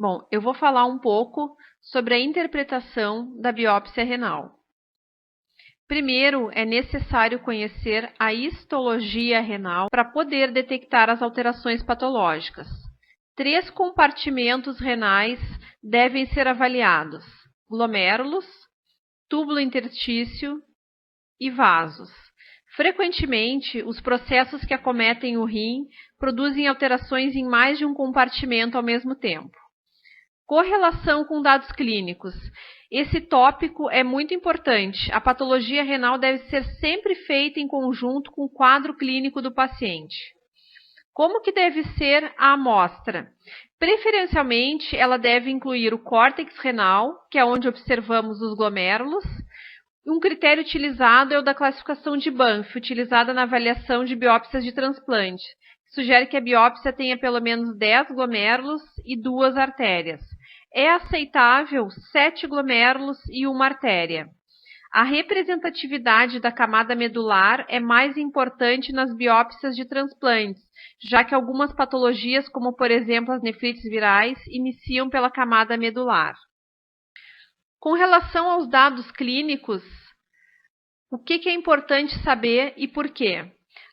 Bom, eu vou falar um pouco sobre a interpretação da biópsia renal. Primeiro, é necessário conhecer a histologia renal para poder detectar as alterações patológicas. 3 compartimentos renais devem ser avaliados: glomérulos, túbulo interstício e vasos. Frequentemente, os processos que acometem o rim produzem alterações em mais de um compartimento ao mesmo tempo. Correlação com dados clínicos. Esse tópico é muito importante. A patologia renal deve ser sempre feita em conjunto com o quadro clínico do paciente. Como que deve ser a amostra? Preferencialmente, ela deve incluir o córtex renal, que é onde observamos os glomérulos. Um critério utilizado é o da classificação de Banff, utilizada na avaliação de biópsias de transplante. Sugere que a biópsia tenha pelo menos 10 glomérulos e 2 artérias. É aceitável 7 glomérulos e 1 artéria. A representatividade da camada medular é mais importante nas biópsias de transplantes, já que algumas patologias, como por exemplo as nefrites virais, iniciam pela camada medular. Com relação aos dados clínicos, o que é importante saber e por quê?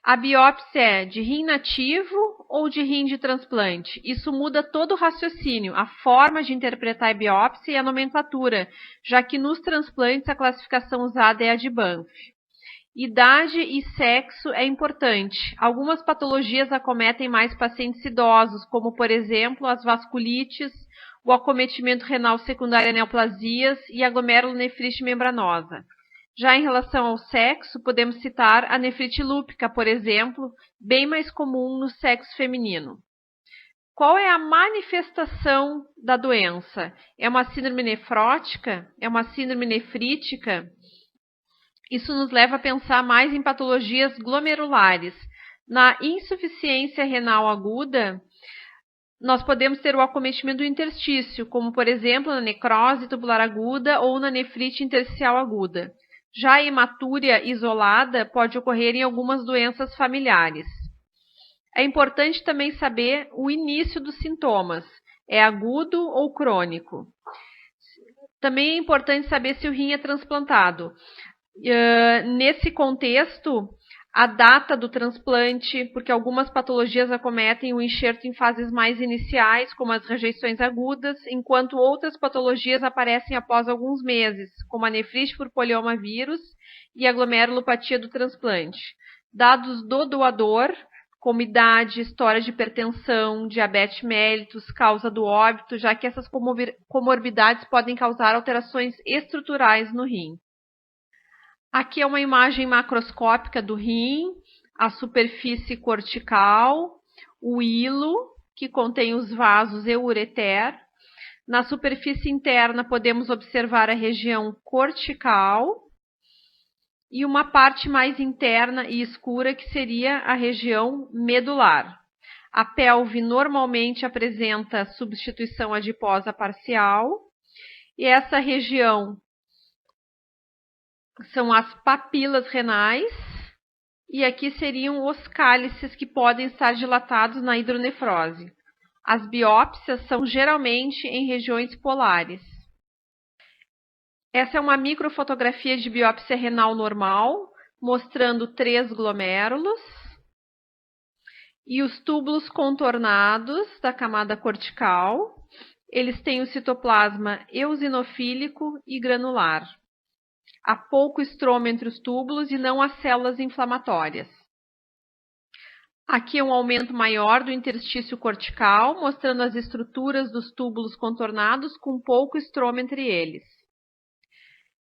A biópsia é de rim nativo ou de rim de transplante? Isso muda todo o raciocínio, a forma de interpretar a biópsia e a nomenclatura, já que nos transplantes a classificação usada é a de Banff. Idade e sexo é importante. Algumas patologias acometem mais pacientes idosos, como por exemplo as vasculites, o acometimento renal secundário a neoplasias e a glomerulonefrite membranosa. Já em relação ao sexo, podemos citar a nefrite lúpica, por exemplo, bem mais comum no sexo feminino. Qual é a manifestação da doença? É uma síndrome nefrótica? É uma síndrome nefrítica? Isso nos leva a pensar mais em patologias glomerulares. Na insuficiência renal aguda, nós podemos ter o acometimento do interstício, como por exemplo na necrose tubular aguda ou na nefrite intersticial aguda. Já a hematúria isolada pode ocorrer em algumas doenças familiares. É importante também saber o início dos sintomas. É agudo ou crônico? Também é importante saber se o rim é transplantado. Nesse contexto, a data do transplante, porque algumas patologias acometem o enxerto em fases mais iniciais, como as rejeições agudas, enquanto outras patologias aparecem após alguns meses, como a nefrite por poliomavírus e a glomerulopatia do transplante. Dados do doador, como idade, história de hipertensão, diabetes mellitus, causa do óbito, já que essas comorbidades podem causar alterações estruturais no rim. Aqui é uma imagem macroscópica do rim, a superfície cortical, o hilo, que contém os vasos e o ureter. Na superfície interna podemos observar a região cortical e uma parte mais interna e escura que seria a região medular. A pelve normalmente apresenta substituição adiposa parcial e essa região são as papilas renais, e aqui seriam os cálices que podem estar dilatados na hidronefrose. As biópsias são geralmente em regiões polares. Essa é uma microfotografia de biópsia renal normal, mostrando 3 glomérulos e os túbulos contornados da camada cortical. Eles têm o citoplasma eosinofílico e granular. Há pouco estroma entre os túbulos e não há células inflamatórias. Aqui é um aumento maior do interstício cortical, mostrando as estruturas dos túbulos contornados com pouco estroma entre eles.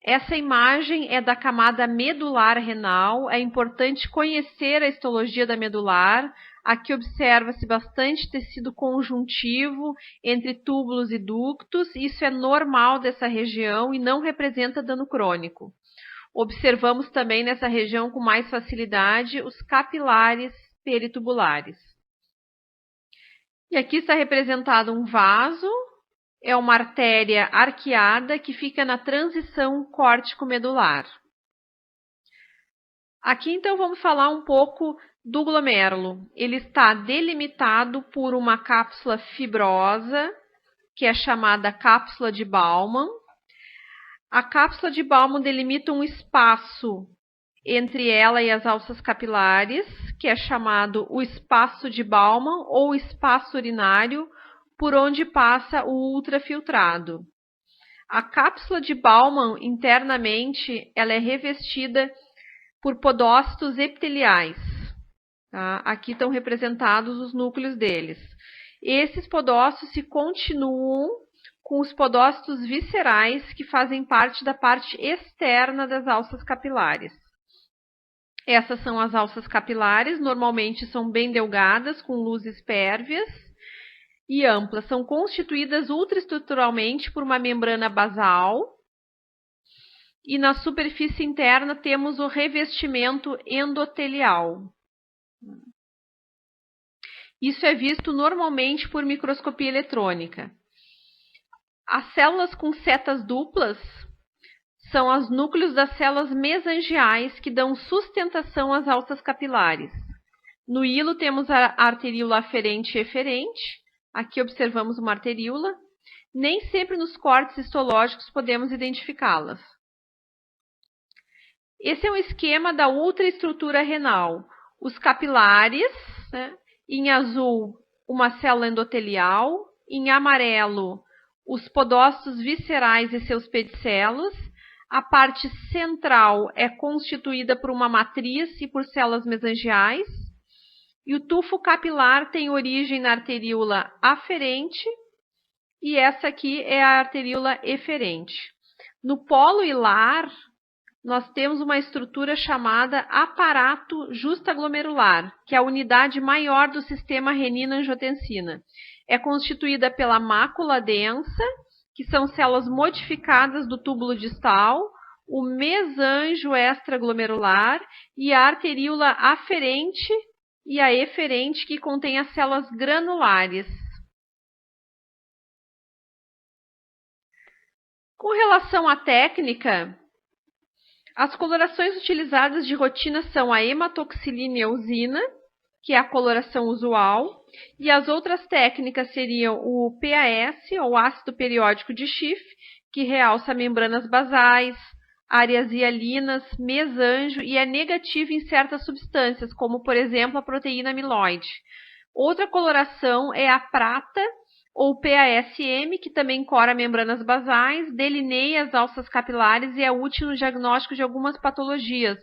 Essa imagem é da camada medular renal. É importante conhecer a histologia da medular. Aqui observa-se bastante tecido conjuntivo entre túbulos e ductos. Isso é normal dessa região e não representa dano crônico. Observamos também nessa região com mais facilidade os capilares peritubulares. E aqui está representado um vaso, é uma artéria arqueada que fica na transição córtico-medular. Aqui então vamos falar um pouco do glomérulo. Ele está delimitado por uma cápsula fibrosa que é chamada cápsula de Baumann. A cápsula de Baumann delimita um espaço entre ela e as alças capilares, que é chamado o espaço de Baumann ou espaço urinário, por onde passa o ultrafiltrado. A cápsula de Baumann, internamente, ela é revestida por podócitos epiteliais. Tá? Aqui estão representados os núcleos deles. Esses podócitos se continuam com os podócitos viscerais, que fazem parte da parte externa das alças capilares. Essas são as alças capilares, normalmente são bem delgadas, com luzes pérvias e amplas. São constituídas ultraestruturalmente por uma membrana basal. E na superfície interna temos o revestimento endotelial. Isso é visto normalmente por microscopia eletrônica. As células com setas duplas são os núcleos das células mesangiais que dão sustentação às alças capilares. No hilo temos a arteríola aferente e eferente. Aqui observamos uma arteríola. Nem sempre nos cortes histológicos podemos identificá-las. Esse é um esquema da ultraestrutura renal. Os capilares, né? Em azul, uma célula endotelial. Em amarelo, os podócitos viscerais e seus pedicelos. A parte central é constituída por uma matriz e por células mesangiais. E o tufo capilar tem origem na arteríola aferente. E essa aqui é a arteríola eferente. No polo hilar, nós temos uma estrutura chamada aparato justaglomerular, que é a unidade maior do sistema renina-angiotensina. É constituída pela mácula densa, que são células modificadas do túbulo distal, o mesângio extraglomerular e a arteríola aferente e a eferente, que contém as células granulares. Com relação à técnica, as colorações utilizadas de rotina são a hematoxilina e eosina, que é a coloração usual, e as outras técnicas seriam o PAS, ou ácido periódico de Schiff, que realça membranas basais, áreas hialinas, mesanjo e é negativo em certas substâncias, como, por exemplo, a proteína amiloide. Outra coloração é a prata, ou PASM, que também cora membranas basais, delineia as alças capilares e é útil no diagnóstico de algumas patologias,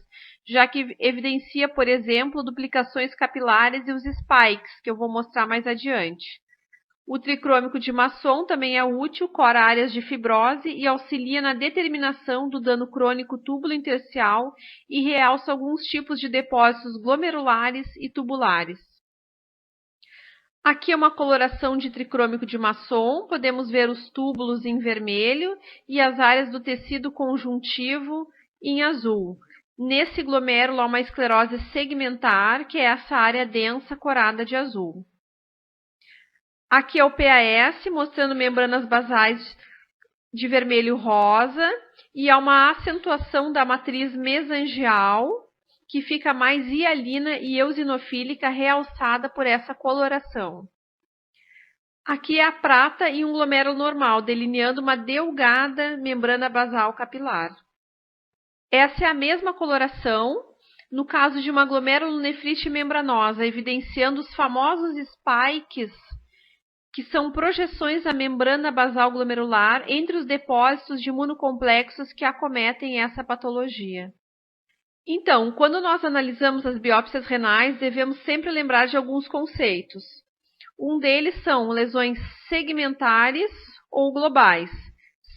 já que evidencia, por exemplo, duplicações capilares e os spikes, que eu vou mostrar mais adiante. O tricrômico de Masson também é útil, cora áreas de fibrose e auxilia na determinação do dano crônico túbulo-intersticial e realça alguns tipos de depósitos glomerulares e tubulares. Aqui é uma coloração de tricrômico de Masson, podemos ver os túbulos em vermelho e as áreas do tecido conjuntivo em azul. Nesse glomérulo há uma esclerose segmentar, que é essa área densa corada de azul. Aqui é o PAS, mostrando membranas basais de vermelho rosa, e há uma acentuação da matriz mesangial, que fica mais hialina e eosinofílica, realçada por essa coloração. Aqui é a prata e um glomérulo normal, delineando uma delgada membrana basal capilar. Essa é a mesma coloração no caso de uma glomerulonefrite membranosa, evidenciando os famosos spikes, que são projeções da membrana basal glomerular entre os depósitos de imunocomplexos que acometem essa patologia. Então, quando nós analisamos as biópsias renais, devemos sempre lembrar de alguns conceitos. Um deles são lesões segmentares ou globais.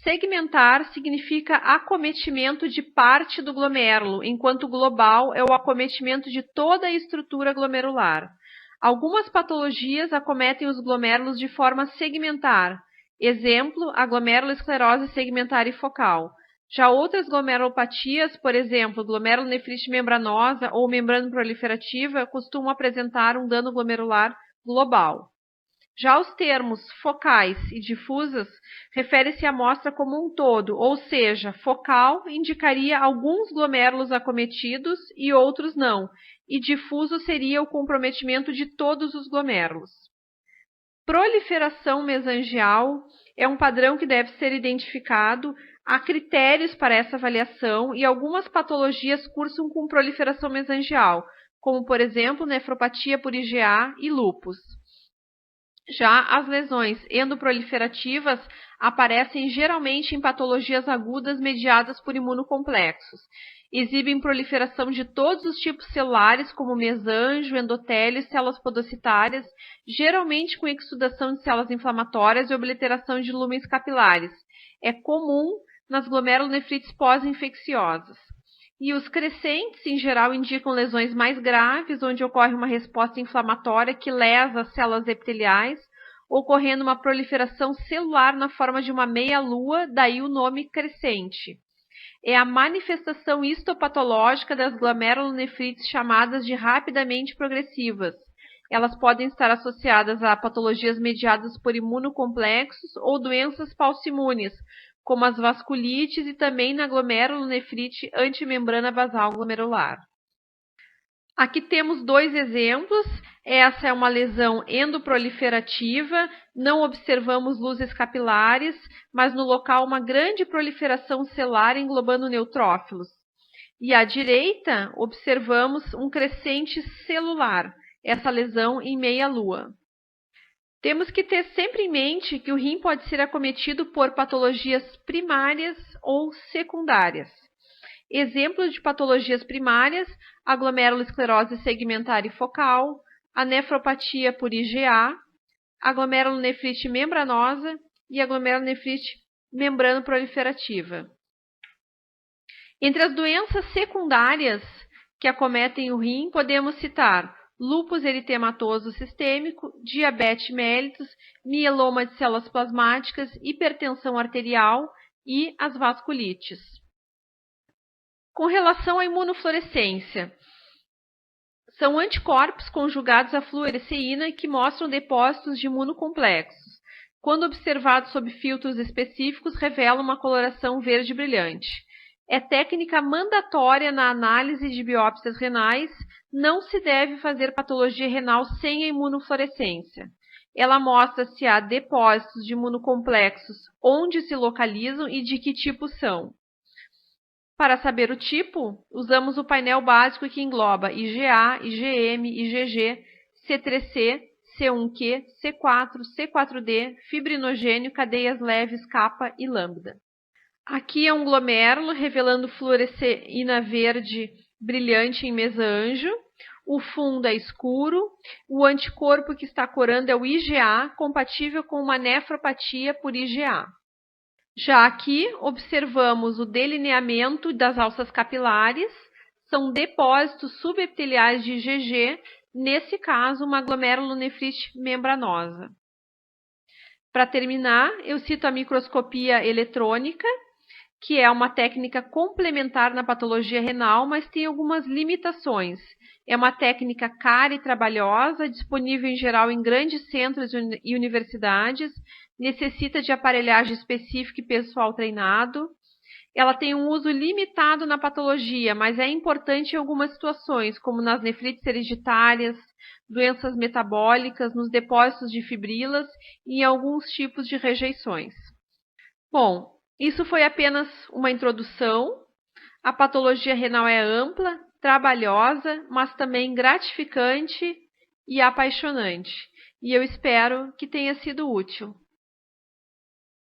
Segmentar significa acometimento de parte do glomérulo, enquanto global é o acometimento de toda a estrutura glomerular. Algumas patologias acometem os glomérulos de forma segmentar. Exemplo, a glomerulosclerose segmentar e focal. Já outras glomerulopatias, por exemplo, glomerulonefrite membranosa ou membrana proliferativa, costumam apresentar um dano glomerular global. Já os termos focais e difusas refere-se à amostra como um todo, ou seja, focal indicaria alguns glomérulos acometidos e outros não, e difuso seria o comprometimento de todos os glomérulos. Proliferação mesangial é um padrão que deve ser identificado. Há critérios para essa avaliação e algumas patologias cursam com proliferação mesangial, como, por exemplo, nefropatia por IgA e lúpus. Já as lesões endoproliferativas aparecem geralmente em patologias agudas mediadas por imunocomplexos. Exibem proliferação de todos os tipos celulares, como mesanjo, endotélio e células podocitárias, geralmente com exudação de células inflamatórias e obliteração de lúmens capilares. É comum nas glomerulonefrites pós-infecciosas. E os crescentes, em geral, indicam lesões mais graves, onde ocorre uma resposta inflamatória que lesa as células epiteliais, ocorrendo uma proliferação celular na forma de uma meia-lua, daí o nome crescente. É a manifestação histopatológica das glomerulonefrites chamadas de rapidamente progressivas. Elas podem estar associadas a patologias mediadas por imunocomplexos ou doenças paucimunes, como as vasculites e também na glomerulonefrite antimembrana basal glomerular. Aqui temos dois exemplos. Essa é uma lesão endoproliferativa, não observamos luzes capilares, mas no local uma grande proliferação celular englobando neutrófilos. E à direita, observamos um crescente celular, essa lesão em meia-lua. Temos que ter sempre em mente que o rim pode ser acometido por patologias primárias ou secundárias. Exemplos de patologias primárias: a glomerulosclerose segmentar e focal, a nefropatia por IgA, a glomerulonefrite membranosa e a glomerulonefrite membranoproliferativa. Entre as doenças secundárias que acometem o rim, podemos citar lúpus eritematoso sistêmico, diabetes mellitus, mieloma de células plasmáticas, hipertensão arterial e as vasculites. Com relação à imunofluorescência, são anticorpos conjugados à fluoresceína que mostram depósitos de imunocomplexos. Quando observados sob filtros específicos, revelam uma coloração verde brilhante. É técnica mandatória na análise de biópsias renais. Não se deve fazer patologia renal sem a imunofluorescência. Ela mostra se há depósitos de imunocomplexos, onde se localizam e de que tipo são. Para saber o tipo, usamos o painel básico que engloba IgA, IgM, IgG, C3c, C1q, C4, C4d, fibrinogênio, cadeias leves, kappa e lambda. Aqui é um glomérulo revelando fluoresceína verde brilhante em mesanjo. O fundo é escuro. O anticorpo que está corando é o IgA, compatível com uma nefropatia por IgA. Já aqui observamos o delineamento das alças capilares. São depósitos subepiteliais de IgG, nesse caso uma glomerulonefrite membranosa. Para terminar, eu cito a microscopia eletrônica, que é uma técnica complementar na patologia renal, mas tem algumas limitações. É uma técnica cara e trabalhosa, disponível em geral em grandes centros e universidades, necessita de aparelhagem específica e pessoal treinado. Ela tem um uso limitado na patologia, mas é importante em algumas situações, como nas nefrites hereditárias, doenças metabólicas, nos depósitos de fibrilas e em alguns tipos de rejeições. Bom, isso foi apenas uma introdução. A patologia renal é ampla, trabalhosa, mas também gratificante e apaixonante. E eu espero que tenha sido útil.